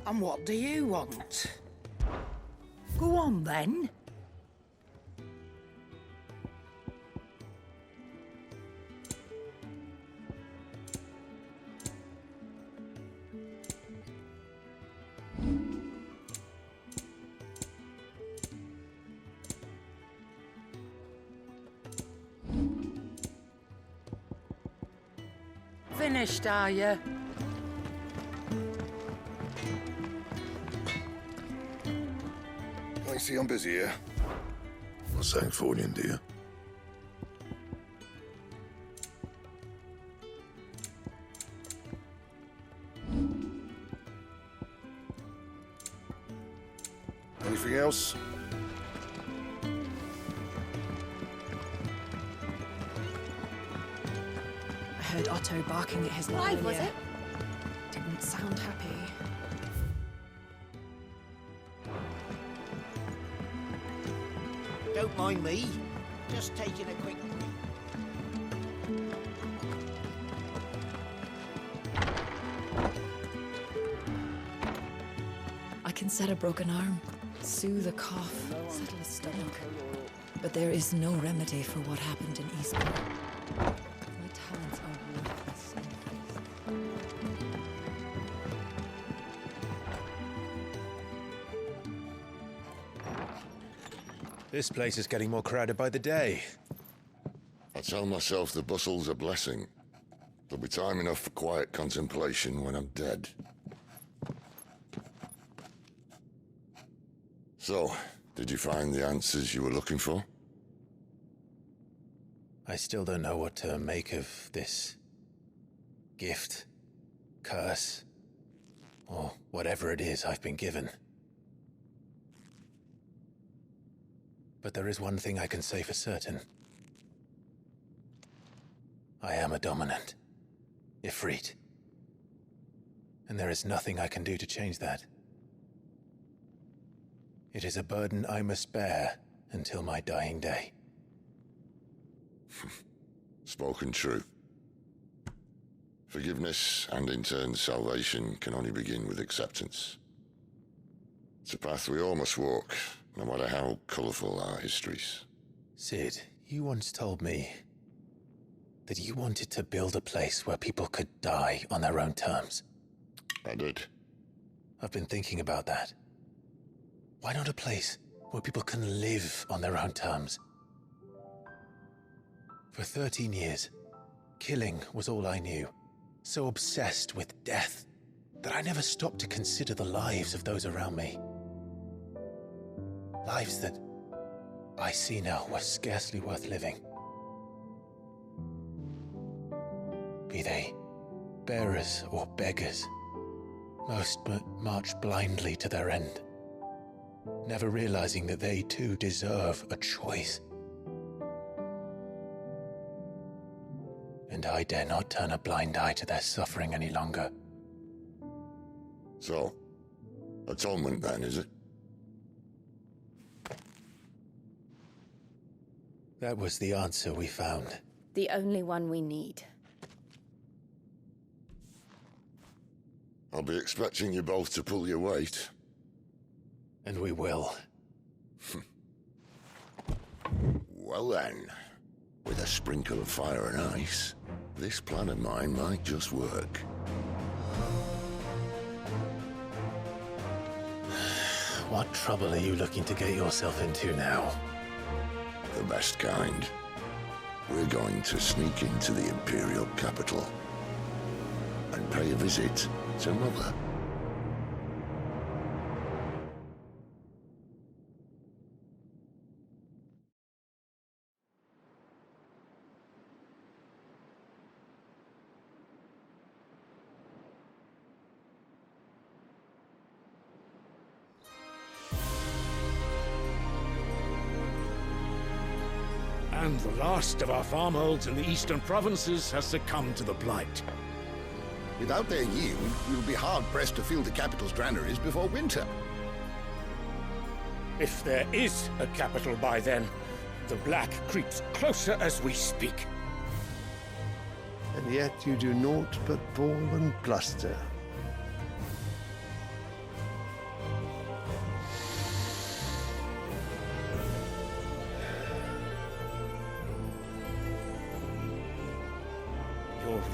And what do you want? Go on, then. Finished, are you? I see I'm busy here. What's that for you, dear? Anything else? I heard Otto barking at his Live, lion was ear. it? Didn't sound happy. Don't mind me. Just taking a quick break. I can set a broken arm, soothe a cough, settle a stomach. But there is no remedy for what happened in Eastport. My talents are worthless in face. This place is getting more crowded by the day. I tell myself the bustle's a blessing. There'll be time enough for quiet contemplation when I'm dead. So, did you find the answers you were looking for? I still don't know what to make of this gift, curse, or whatever it is I've been given. But there is one thing I can say for certain. I am a dominant, Ifrit. And there is nothing I can do to change that. It is a burden I must bear until my dying day. Spoken true. Forgiveness and in turn salvation can only begin with acceptance. It's a path we all must walk, no matter how colourful our histories. Sid, you once told me that you wanted to build a place where people could die on their own terms. I did. I've been thinking about that. Why not a place where people can live on their own terms? For 13 years, killing was all I knew. So obsessed with death that I never stopped to consider the lives of those around me. Lives that I see now were scarcely worth living. Be they bearers or beggars, most march blindly to their end, never realizing that they too deserve a choice. And I dare not turn a blind eye to their suffering any longer. So, atonement then, is it? That was the answer we found. The only one we need. I'll be expecting you both to pull your weight. And we will. Well then, with a sprinkle of fire and ice, this plan of mine might just work. What trouble are you looking to get yourself into now? The best kind. We're going to sneak into the Imperial capital and pay a visit to Mother. And the last of our farmholds in the eastern provinces has succumbed to the blight. Without their yield, we will be hard-pressed to fill the capital's granaries before winter. If there is a capital by then, the black creeps closer as we speak. And yet you do naught but bawl and bluster.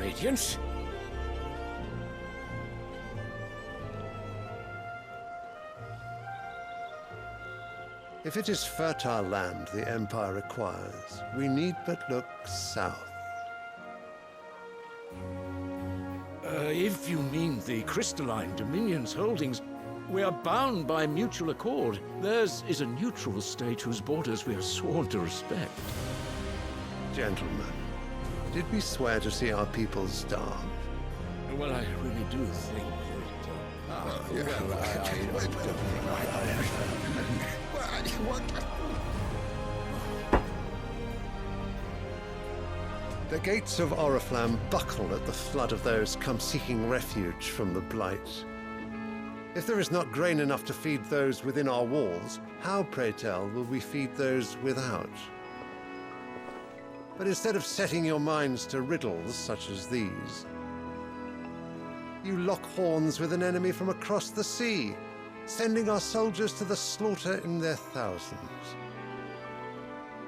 Radiance. If it is fertile land the Empire requires, we need but look south. If you mean the crystalline Dominion's holdings, we are bound by mutual accord. Theirs is a neutral state whose borders we are sworn to respect. Gentlemen, did we swear to see our people starve? Well, I really do think The gates of Oriflamme buckle at the flood of those come seeking refuge from the Blight. If there is not grain enough to feed those within our walls, how, pray tell, will we feed those without? But instead of setting your minds to riddles such as these, you lock horns with an enemy from across the sea, sending our soldiers to the slaughter in their thousands.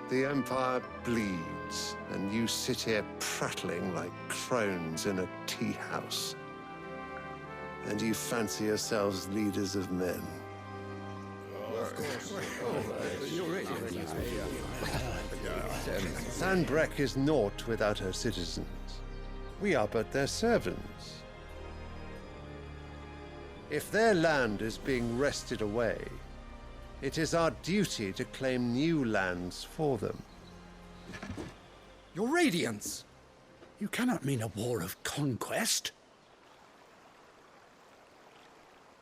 The Empire bleeds, and you sit here prattling like crones in a tea house. And you fancy yourselves leaders of men. Sanbreque is naught without her citizens. We are but their servants. If their land is being wrested away, it is our duty to claim new lands for them. Your Radiance! You cannot mean a war of conquest.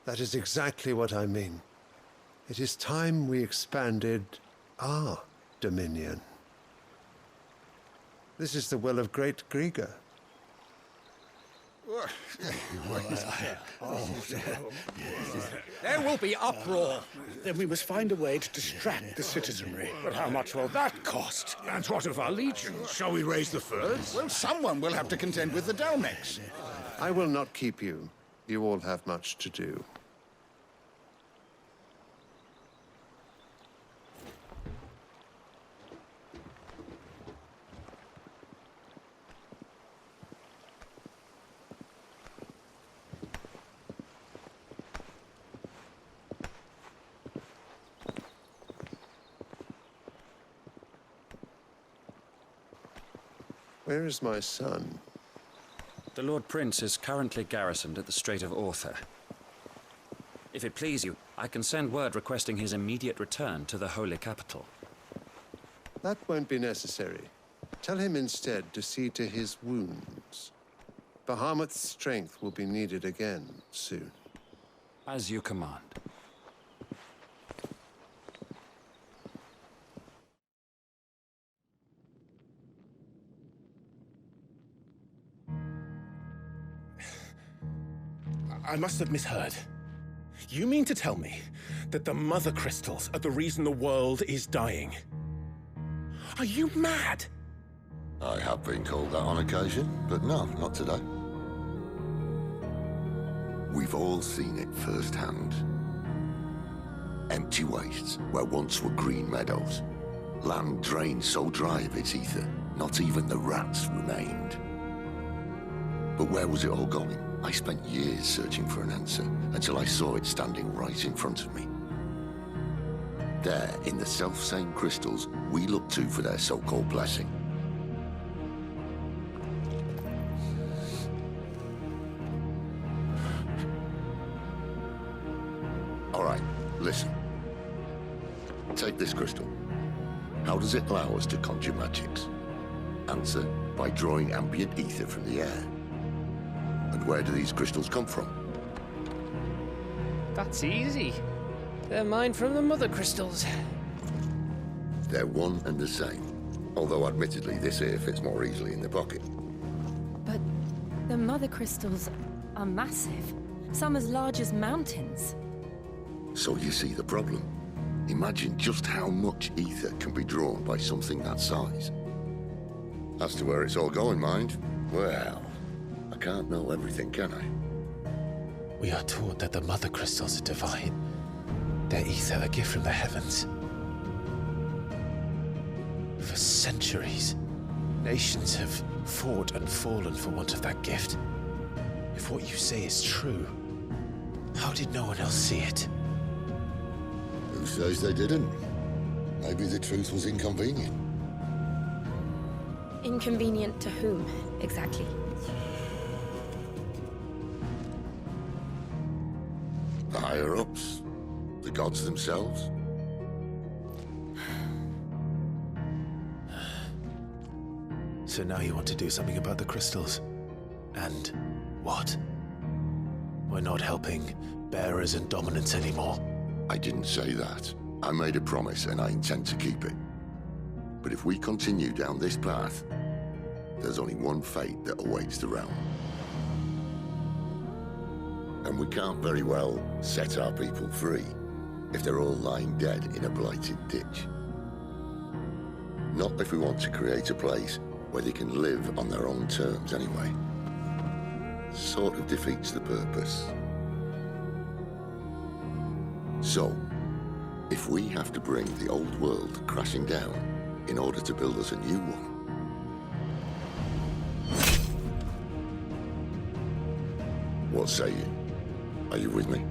That is exactly what I mean. It is time we expanded our dominion. This is the will of great Grieger. There will be uproar. Then we must find a way to distract the citizenry. But how much will that cost? And what of our legions? Shall we raise the furs? Well, someone will have to contend with the Dalmex. I will not keep you. You all have much to do. Where is my son? The Lord Prince is currently garrisoned at the Strait of Author. If it please you, I can send word requesting his immediate return to the Holy Capital. That won't be necessary. Tell him instead to see to his wounds. Bahamut's strength will be needed again soon. As you command. I must have misheard. You mean to tell me that the Mother Crystals are the reason the world is dying? Are you mad? I have been called that on occasion, but no, not today. We've all seen it firsthand. Empty wastes where once were green meadows. Land drained so dry of its ether, not even the rats remained. But where was it all going? I spent years searching for an answer, until I saw it standing right in front of me. There, in the self-same crystals we look to for their so-called blessing. All right, listen. Take this crystal. How does it allow us to conjure magics? Answer, by drawing ambient ether from the air. And where do these crystals come from? That's easy. They're mined from the Mother Crystals. They're one and the same. Although admittedly this here fits more easily in the pocket. But the Mother Crystals are massive. Some as large as mountains. So you see the problem. Imagine just how much ether can be drawn by something that size. As to where it's all going, mind, well, I can't know everything, can I? We are taught that the Mother Crystals are divine. Their ether a gift from the heavens. For centuries, nations have fought and fallen for want of that gift. If what you say is true, how did no one else see it? Who says they didn't? Maybe the truth was inconvenient. Inconvenient to whom, exactly? The higher-ups? The gods themselves? So now you want to do something about the crystals? And what? We're not helping bearers and dominants anymore. I didn't say that. I made a promise and I intend to keep it. But if we continue down this path, there's only one fate that awaits the realm. And we can't very well set our people free if they're all lying dead in a blighted ditch. Not if we want to create a place where they can live on their own terms anyway. Sort of defeats the purpose. So, if we have to bring the old world crashing down in order to build us a new one, what say you? Are you with me?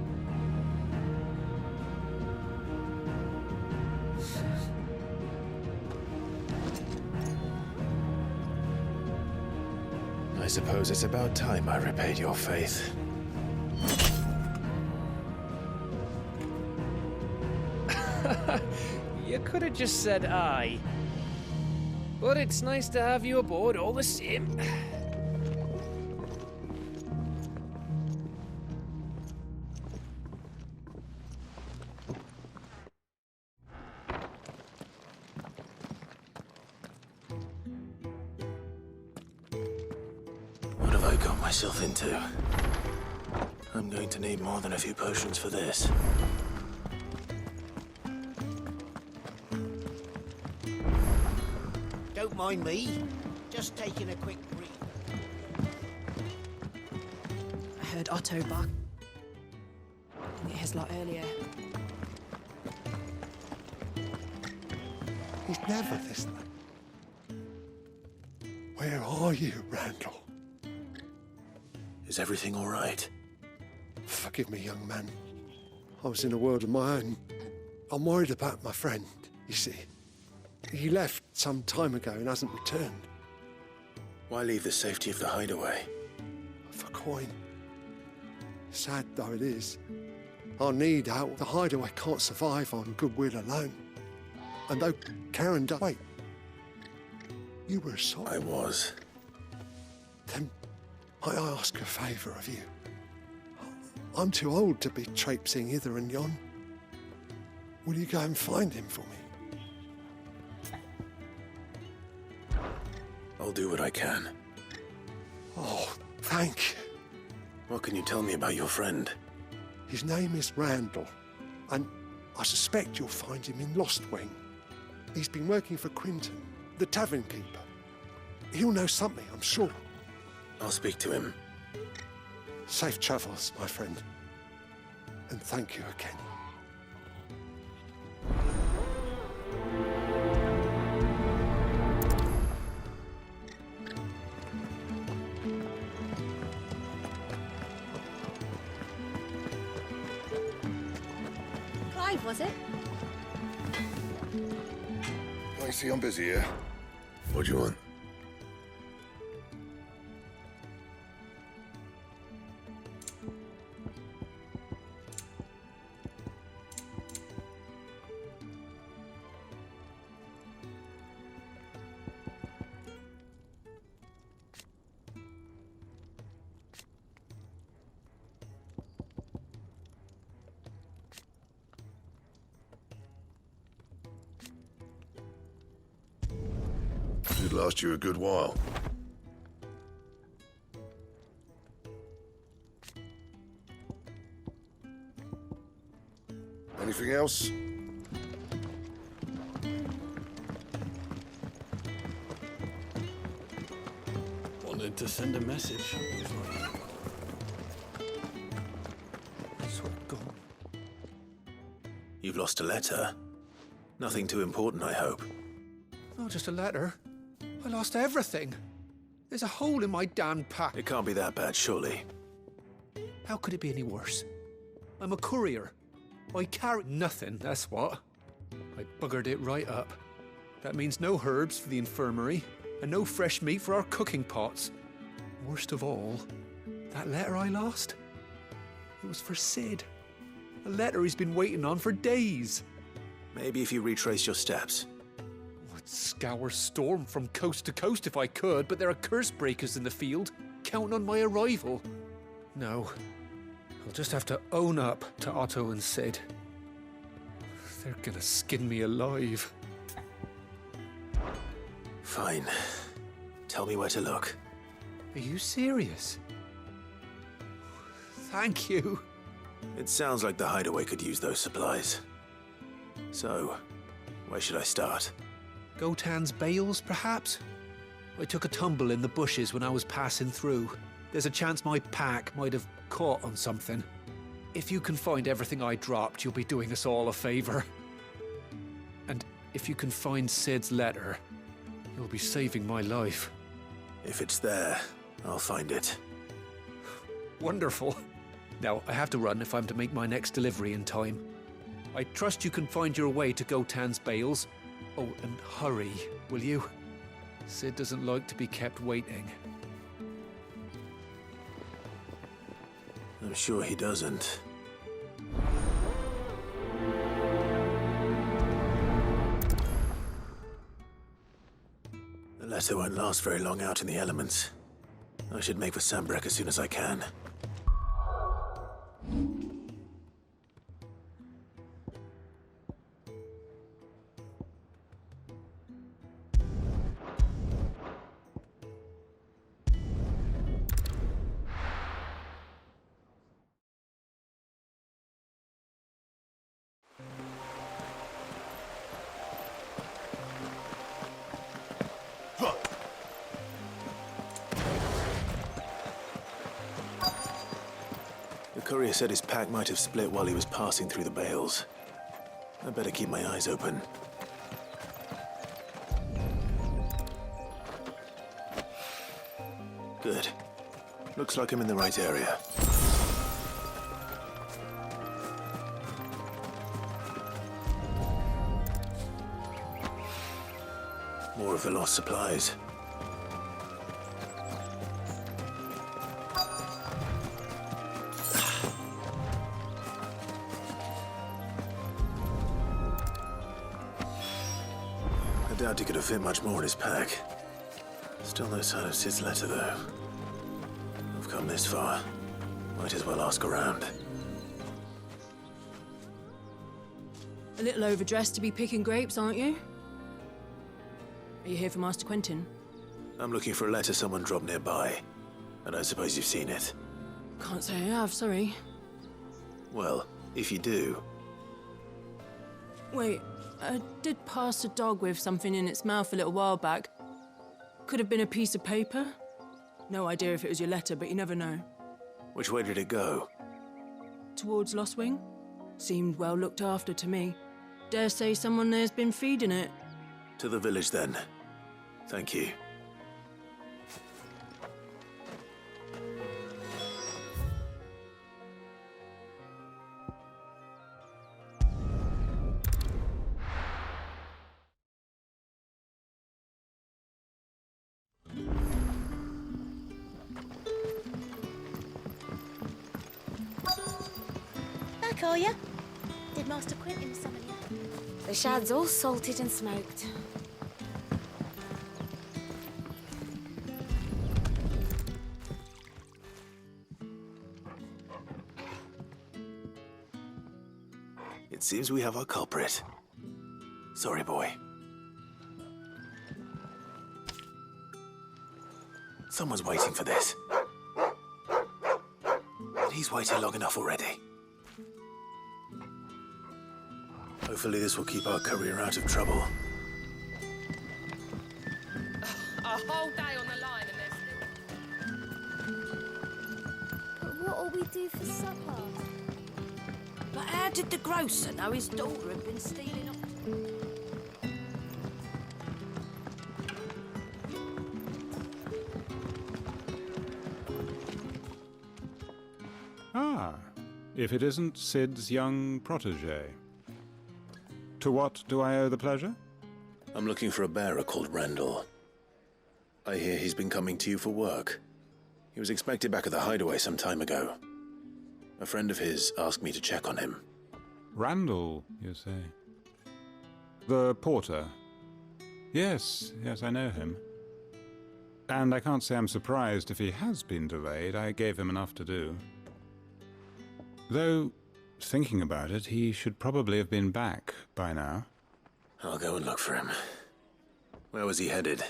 I suppose it's about time I repaid your faith. You could have just said aye. But it's nice to have you aboard all the same. What have I got myself into? I'm going to need more than a few potions for this. Don't mind me. Just taking a quick breathe. I heard Otto bark near his lot earlier. He's never this late. Where are you, Randall? Is everything all right? Forgive me, young man. I was in a world of my own. I'm worried about my friend, you see. He left some time ago and hasn't returned. Why leave the safety of the hideaway? For coin. Sad though it is, our need out, the hideaway can't survive on goodwill alone. And though Karen died... Wait. You were sorry. I was. Then might I ask a favour of you? I'm too old to be traipsing hither and yon. Will you go and find him for me? I'll do what I can. Oh, thank you. What can you tell me about your friend? His name is Randall, and I suspect you'll find him in Lost Wing. He's been working for Quinton, the tavern keeper. He'll know something, I'm sure. I'll speak to him. Safe travels, my friend. And thank you again. Clive, was it? I see I'm busy here. What do you want? Should last you a good while. Anything else? Wanted to send a message. It's all gone. You've lost a letter. Nothing too important, I hope. Oh, just a letter. I lost everything. There's a hole in my damn pack. It can't be that bad, surely. How could it be any worse? I'm a courier. I carry nothing, that's what. I buggered it right up. That means no herbs for the infirmary, and no fresh meat for our cooking pots. Worst of all, that letter I lost? It was for Sid. A letter he's been waiting on for days. Maybe if you retrace your steps. I'd scour Storm from coast to coast if I could, but there are curse breakers in the field, counting on my arrival. No, I'll just have to own up to Otto and Sid. They're gonna skin me alive. Fine. Tell me where to look. Are you serious? Thank you. It sounds like the hideaway could use those supplies. So, where should I start? Gotan's bales, perhaps? I took a tumble in the bushes when I was passing through. There's a chance my pack might have caught on something. If you can find everything I dropped, you'll be doing us all a favor. And if you can find Sid's letter, you'll be saving my life. If it's there, I'll find it. Wonderful. Now, I have to run if I'm to make my next delivery in time. I trust you can find your way to Gotan's bales. Oh, and hurry, will you? Sid doesn't like to be kept waiting. I'm sure he doesn't. The letter won't last very long out in the elements. I should make for Sambrek as soon as I can. The courier said his pack might have split while he was passing through the bales. I better keep my eyes open. Good. Looks like I'm in the right area. More of the lost supplies. I doubt he could have fit much more in his pack. Still no sign of Sid's letter, though. I've come this far. Might as well ask around. A little overdressed to be picking grapes, aren't you? Are you here for Master Quentin? I'm looking for a letter someone dropped nearby. I don't suppose you've seen it. Can't say I have, sorry. Well, if you do... Wait, I did pass a dog with something in its mouth a little while back. Could have been a piece of paper. No idea if it was your letter, but you never know. Which way did it go? Towards Lost Wing? Seemed well looked after to me. Dare say someone there's been feeding it. To the village, then. Thank you. Back, are ya? Did Master Quentin summon you? The shad's all salted and smoked. It seems we have our culprit. Sorry, boy. Someone's waiting for this. And he's waited long enough already. Hopefully this will keep our courier out of trouble. A whole day on the line and there's But what'll we do for supper? But how did the grocer know his daughter had been stealing off? if it isn't Sid's young protege. To what do I owe the pleasure? I'm looking for a bearer called Randall. I hear he's been coming to you for work. He was expected back at the hideaway some time ago. A friend of his asked me to check on him. Randall, you say? The porter? Yes, I know him. And I can't say I'm surprised if he has been delayed. I gave him enough to do. Though, thinking about it, he should probably have been back by now. I'll go and look for him. Where was he headed?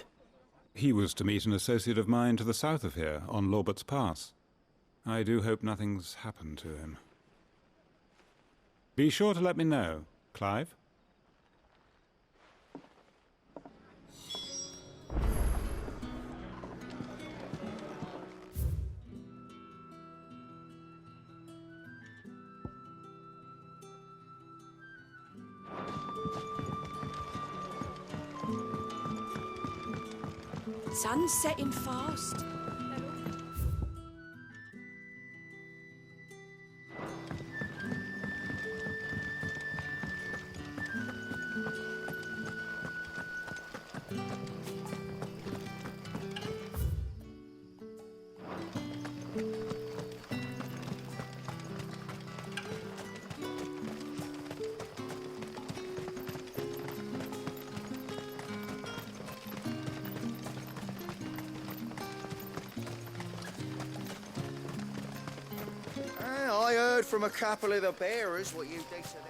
He was to meet an associate of mine to the south of here, on Lorbert's Pass. I do hope nothing's happened to him. Be sure to let me know, Clive. Sun's setting fast. I heard from a couple of the bearers what you did to them.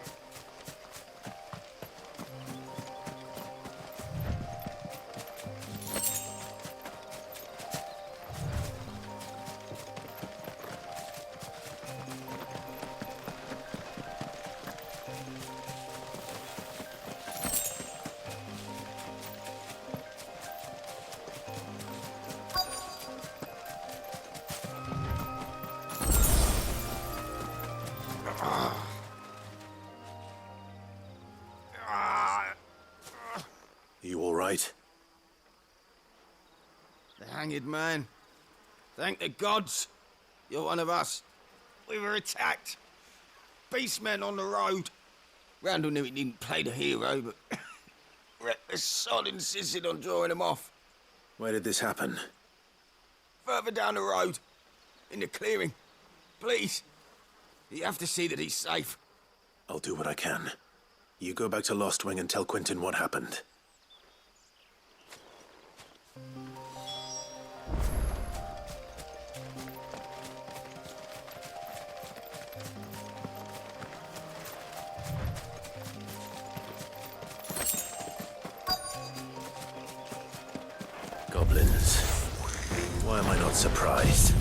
You all right? The hanged man. Thank the gods. You're one of us. We were attacked. Beastmen on the road. Randall knew he didn't play the hero, but reckless sod insisted on drawing him off. Where did this happen? Further down the road. In the clearing. Please. You have to see that he's safe. I'll do what I can. You go back to Lost Wing and tell Quentin what happened. Goblins. Why am I not surprised?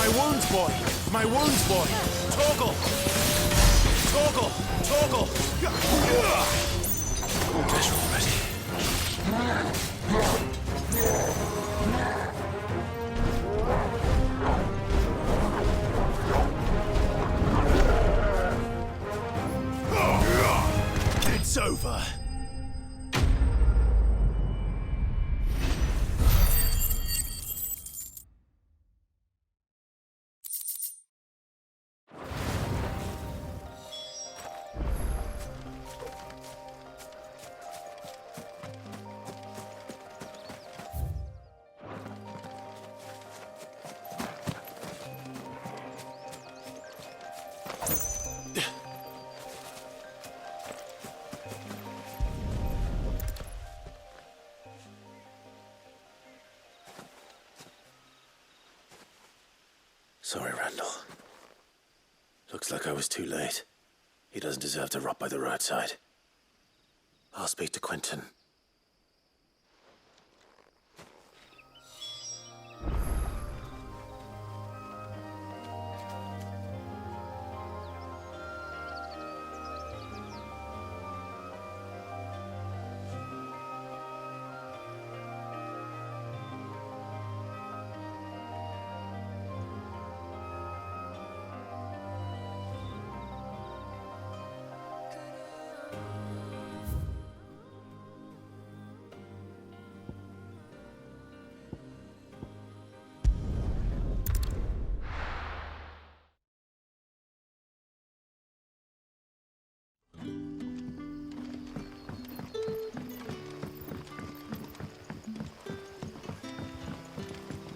My wounds, boy! My wounds, boy! Torgal! Torgal! Torgal! Better already. It's over. Sorry, Randall. Looks like I was too late. He doesn't deserve to rot by the roadside. I'll speak to Quentin.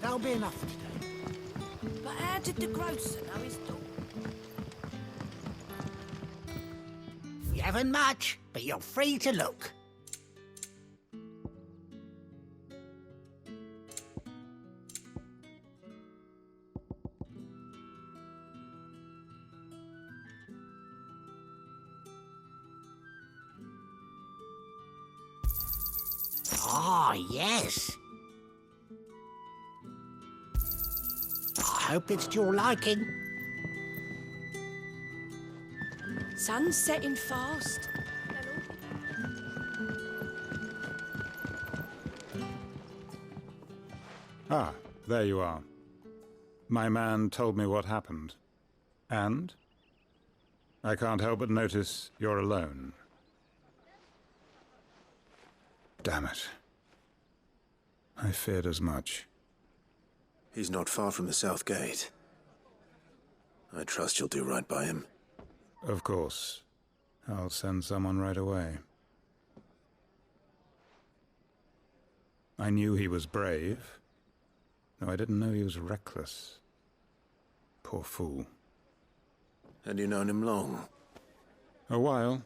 That'll be enough for today. But how did the grocer know his daughter? You haven't much, but you're free to look. Ah, yes. I hope it's to your liking. Sun's setting fast. Ah, there you are. My man told me what happened. And? I can't help but notice you're alone. Damn it. I feared as much. He's not far from the South Gate. I trust you'll do right by him. Of course. I'll send someone right away. I knew he was brave, though I didn't know he was reckless. Poor fool. Had you known him long? A while.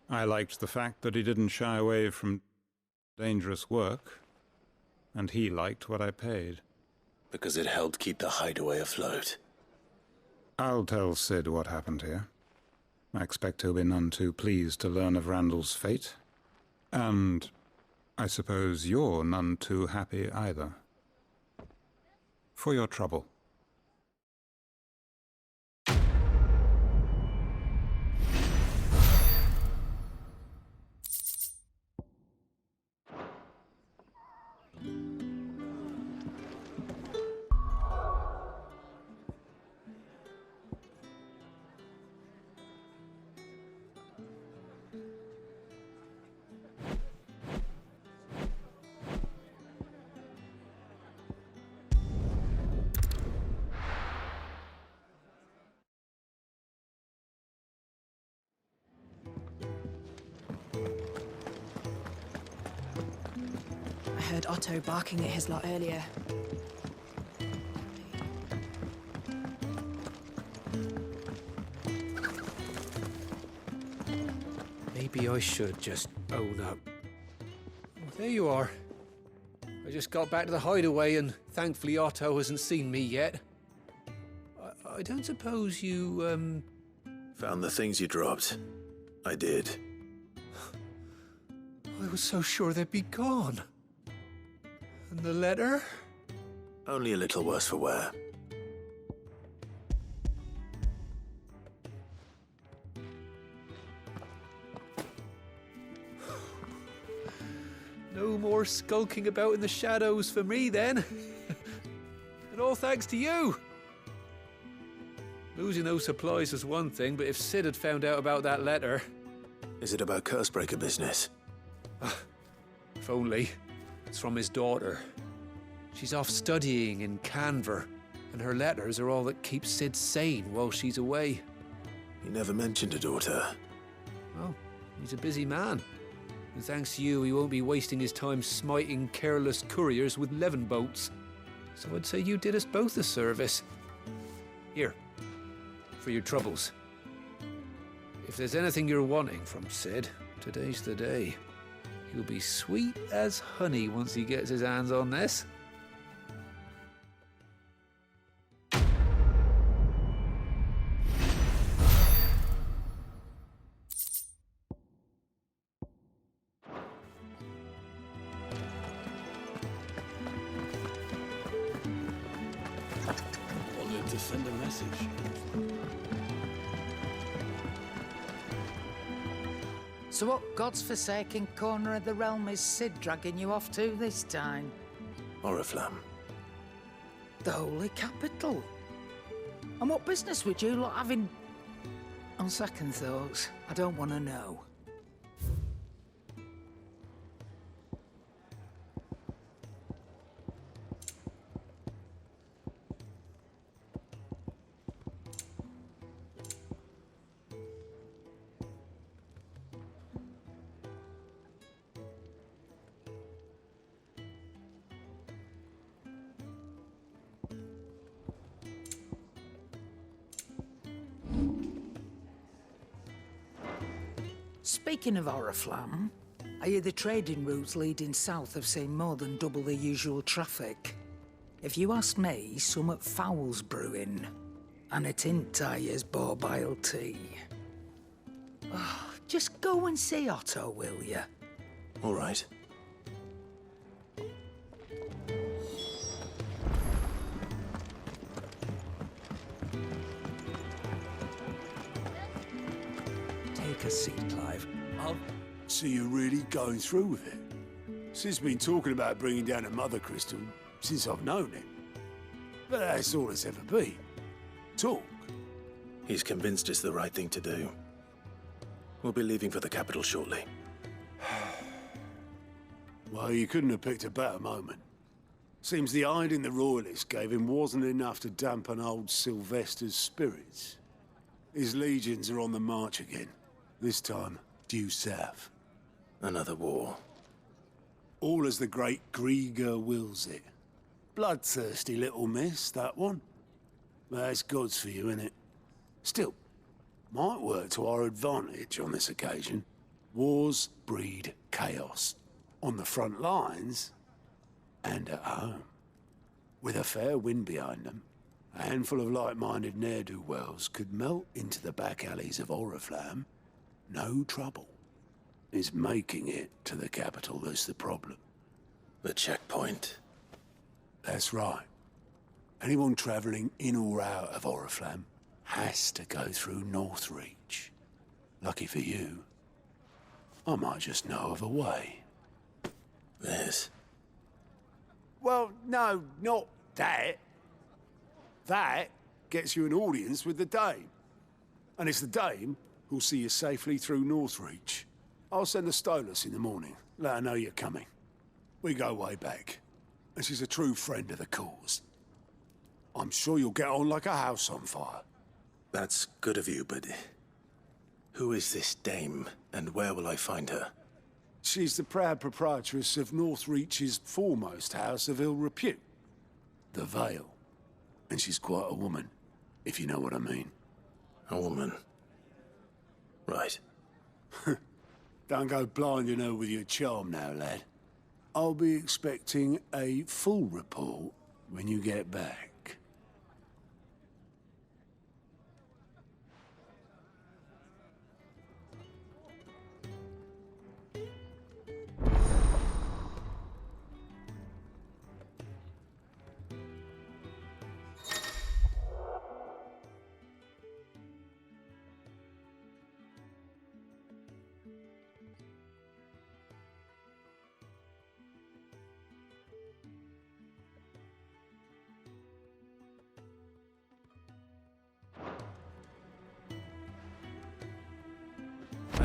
I liked the fact that he didn't shy away from dangerous work, and he liked what I paid. Because it helped keep the hideaway afloat. I'll tell Sid what happened here. I expect he'll be none too pleased to learn of Randall's fate. And I suppose you're none too happy either. For your trouble. I heard Otto barking at his lot earlier. Maybe I should just own up. Oh, there you are. I just got back to the hideaway and thankfully Otto hasn't seen me yet. I don't suppose you, Found the things you dropped. I did. I was so sure they'd be gone. And the letter? Only a little worse for wear. more skulking about in the shadows for me then. And all thanks to you. Losing those supplies was one thing, but if Sid had found out about that letter... Is it about Cursebreaker business? If only. It's from his daughter. She's off studying in Canver, and her letters are all that keeps Sid sane while she's away. He never mentioned a daughter. Well, he's a busy man. And thanks to you, he won't be wasting his time smiting careless couriers with levin bolts. So I'd say you did us both a service. Here, for your troubles. If there's anything you're wanting from Sid, today's the day. He'll be sweet as honey once he gets his hands on this. Wanted to send a message. So what God's forsaken corner of the realm is Sid dragging you off to this time? Oriflamme. The Holy Capital. And what business would you lot have in... On second thoughts, I don't want to know. Speaking of Oriflamme, I hear the trading routes leading south have seen more than double the usual traffic. If you ask me, somewhat foul's brewing. And it ain't Tyre's borbile tea. Oh, just go and see Otto, will you? All right. Take a seat, Clive. So you're really going through with it? Sid's been talking about bringing down a mother crystal since I've known him. But that's all it's ever been. Talk. He's convinced it's the right thing to do. We'll be leaving for the capital shortly. Well, you couldn't have picked a better moment. Seems the hiding the Royalists gave him wasn't enough to dampen old Sylvester's spirits. His legions are on the march again. This time, due south. Another war. All as the great Grieger wills it. Bloodthirsty little miss, that one. That's God's for you, innit? Still, might work to our advantage on this occasion. Wars breed chaos. On the front lines, and at home. With a fair wind behind them, a handful of like-minded ne'er-do-wells could melt into the back alleys of Oriflamme. No trouble. It's making it to the capital that's the problem. The checkpoint. That's right. Anyone travelling in or out of Oriflamme has to go through Northreach. Lucky for you, I might just know of a way. This? Well, no, not that. That gets you an audience with the Dame. And it's the Dame who'll see you safely through Northreach. I'll send the Stolas in the morning. Let her know you're coming. We go way back. And she's a true friend of the cause. I'm sure you'll get on like a house on fire. That's good of you, but... who is this dame, and where will I find her? She's the proud proprietress of Northreach's foremost house of ill repute. The Vale. And she's quite a woman, if you know what I mean. A woman? Right. Don't go blinding her with your charm now, lad. I'll be expecting a full report when you get back.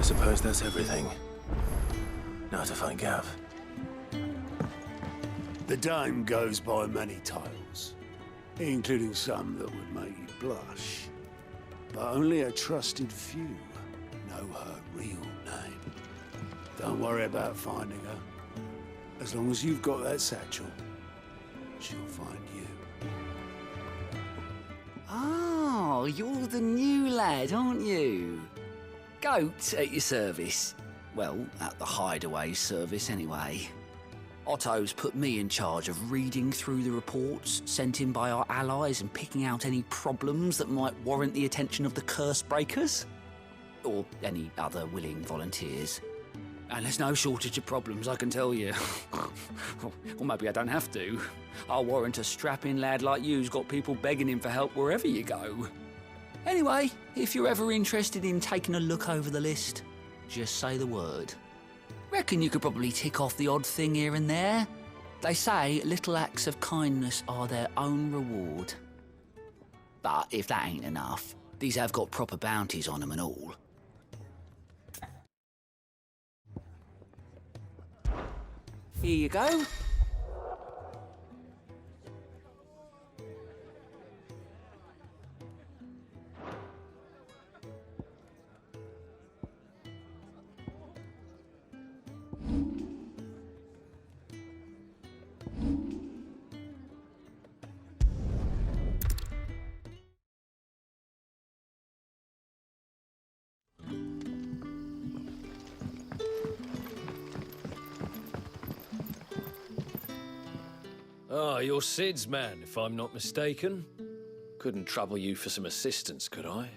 suppose that's everything. Now to find Gav. The Dame goes by many titles, including some that would make you blush. But only a trusted few know her real name. Don't worry about finding her. As long as you've got that satchel, she'll find you. Oh, you're the new lad, aren't you? Goat at your service. Well, at the Hideaway service anyway. Otto's put me in charge of reading through the reports sent in by our allies and picking out any problems that might warrant the attention of the curse breakers. Or any other willing volunteers. And there's no shortage of problems, I can tell you. Or maybe I don't have to. I'll warrant a strapping lad like you's got people begging him for help wherever you go. Anyway, if you're ever interested in taking a look over the list, just say the word. Reckon you could probably tick off the odd thing here and there. They say little acts of kindness are their own reward. But if that ain't enough, these have got proper bounties on them and all. Here you go. Ah, you're Sid's man, if I'm not mistaken. Couldn't trouble you for some assistance, could I?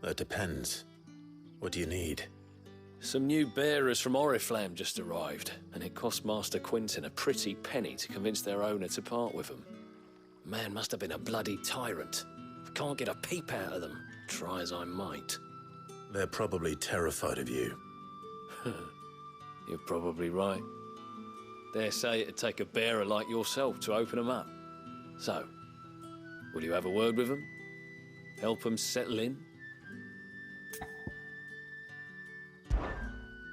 That depends. What do you need? Some new bearers from Oriflamme just arrived, and it cost Master Quintin a pretty penny to convince their owner to part with them. Man must have been a bloody tyrant. I can't get a peep out of them, try as I might. They're probably terrified of you. You're probably right. Dare say it'd take a bearer like yourself to open them up. So, will you have a word with them? Help them settle in?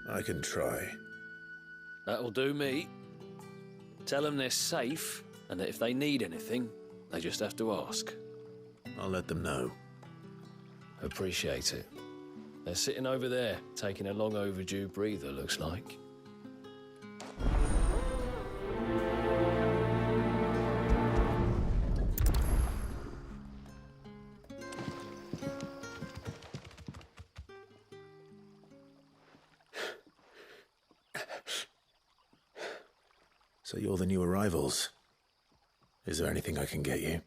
I can try. That'll do me. Tell them they're safe, and that if they need anything, they just have to ask. I'll let them know. Appreciate it. They're sitting over there, taking a long overdue breather, looks like. So you're the new arrivals. Is there anything I can get you?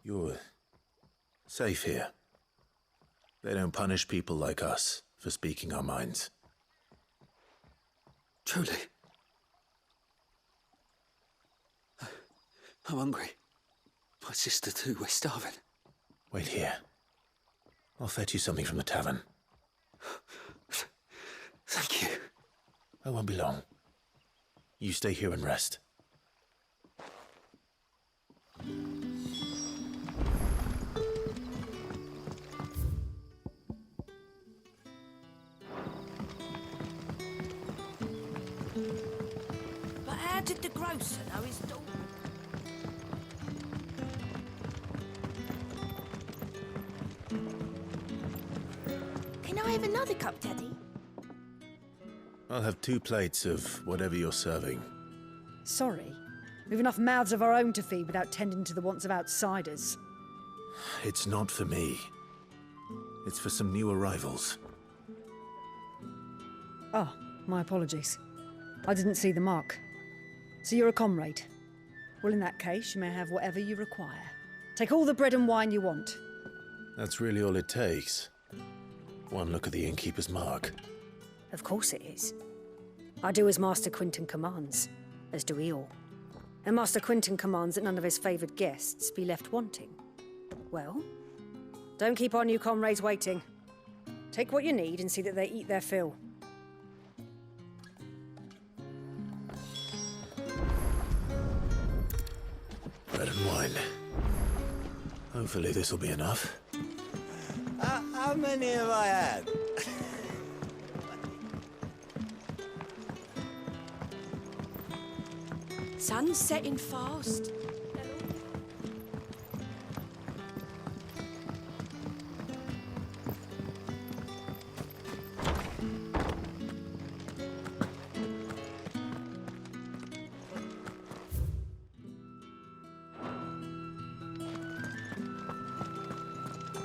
You're safe here. They don't punish people like us for speaking our minds. Truly. I'm hungry. My sister too, we're starving. Wait here. I'll fetch you something from the tavern. Thank you. I won't be long. You stay here and rest. But how did the grocer know his daughter? Can I have another cup, Daddy? I'll have 2 plates of whatever you're serving. Sorry. We've enough mouths of our own to feed without tending to the wants of outsiders. It's not for me. It's for some new arrivals. Oh, my apologies. I didn't see the mark. So you're a comrade? Well, in that case, you may have whatever you require. Take all the bread and wine you want. That's really all it takes. One look at the innkeeper's mark. Of course it is. I do as Master Quintin commands, as do we all. And Master Quintin commands that none of his favoured guests be left wanting. Well, don't keep our new comrades waiting. Take what you need and see that they eat their fill. Bread and wine. Hopefully this'll be enough. How many have I had? Sun's setting fast.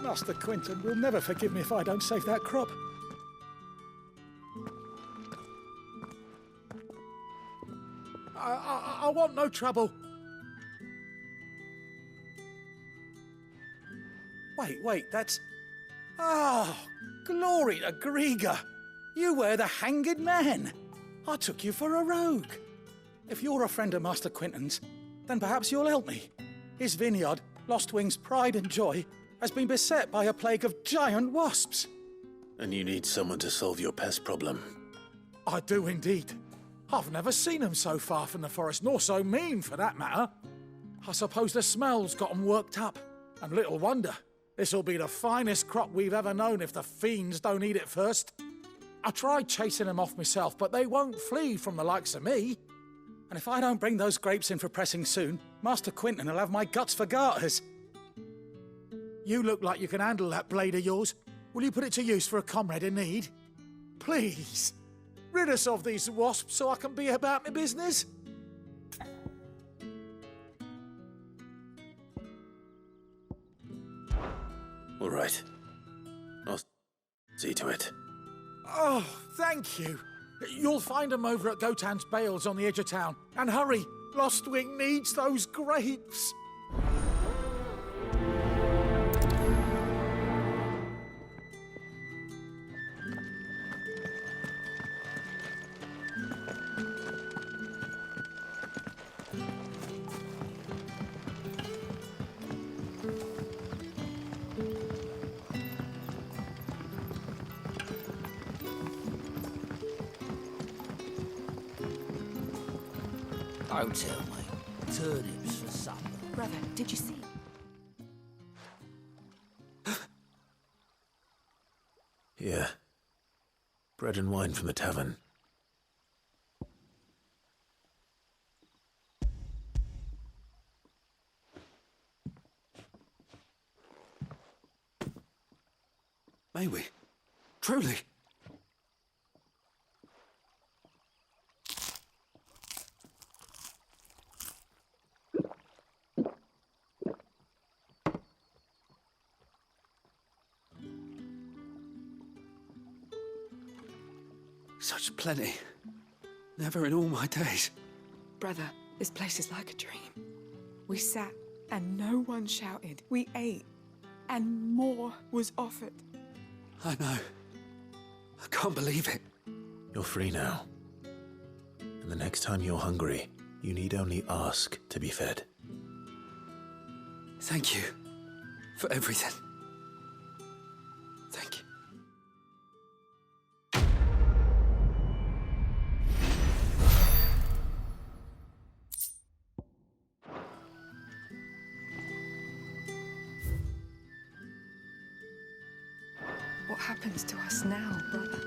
Master Quinton will never forgive me if I don't save that crop. I want no trouble. Wait, that's... Oh, glory to Grieger. You were the hanged man. I took you for a rogue. If you're a friend of Master Quinton's, then perhaps you'll help me. His vineyard, Lostwing's pride and joy, has been beset by a plague of giant wasps. And you need someone to solve your pest problem. I do indeed. I've never seen them so far from the forest, nor so mean, for that matter. I suppose the smell's got 'em worked up. And little wonder. This'll be the finest crop we've ever known if the fiends don't eat it first. I tried chasing them off myself, but they won't flee from the likes of me. And if I don't bring those grapes in for pressing soon, Master Quinton will have my guts for garters. You look like you can handle that blade of yours. Will you put it to use for a comrade in need? Please, rid us of these wasps so I can be about my business. All right. I'll see to it. Oh, thank you. You'll find them over at Gotan's Bales on the edge of town. And hurry, Lostwing needs those grapes. Don't tell me. Turnips for supper. Brother, did you see? Yeah. Bread and wine from the tavern. May we? Truly? Such plenty. Never in all my days. Brother, this place is like a dream. We sat and no one shouted. We ate and more was offered. I know. I can't believe it. You're free now. And the next time you're hungry, you need only ask to be fed. Thank you for everything. Thank you. What happens to us now, brother?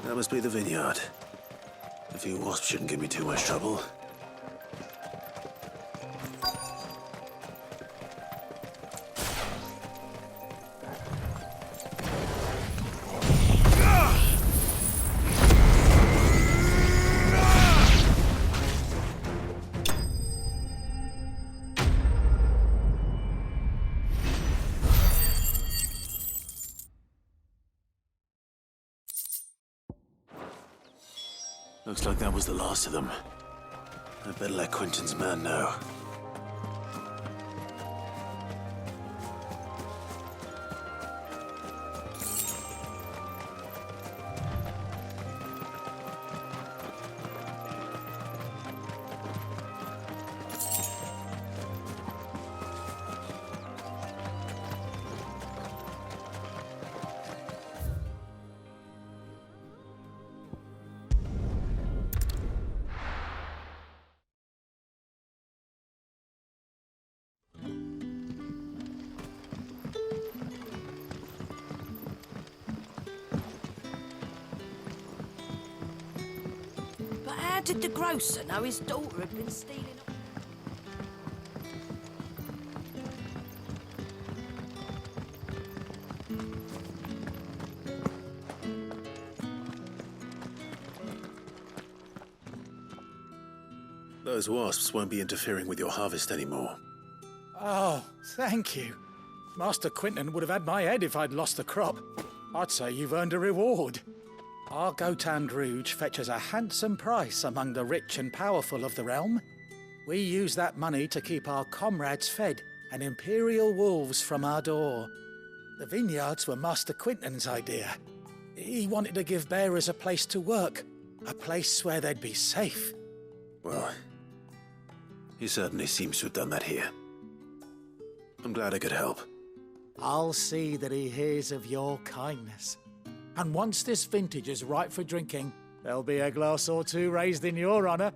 That must be the vineyard. A few wasps shouldn't give me too much trouble. Looks like that was the last of them. I'd better let Quinton's man know. did the grocer know his daughter had been stealing? Those wasps won't be interfering with your harvest anymore. Oh, thank you. Master Quinton would have had my head if I'd lost the crop. I'd say you've earned a reward. Our Gotand Rouge fetches a handsome price among the rich and powerful of the realm. We use that money to keep our comrades fed and imperial wolves from our door. The vineyards were Master Quinton's idea. He wanted to give bearers a place to work, a place where they'd be safe. Well, he certainly seems to have done that here. I'm glad I could help. I'll see that he hears of your kindness. And once this vintage is ripe for drinking, there'll be a glass or two raised in your honour.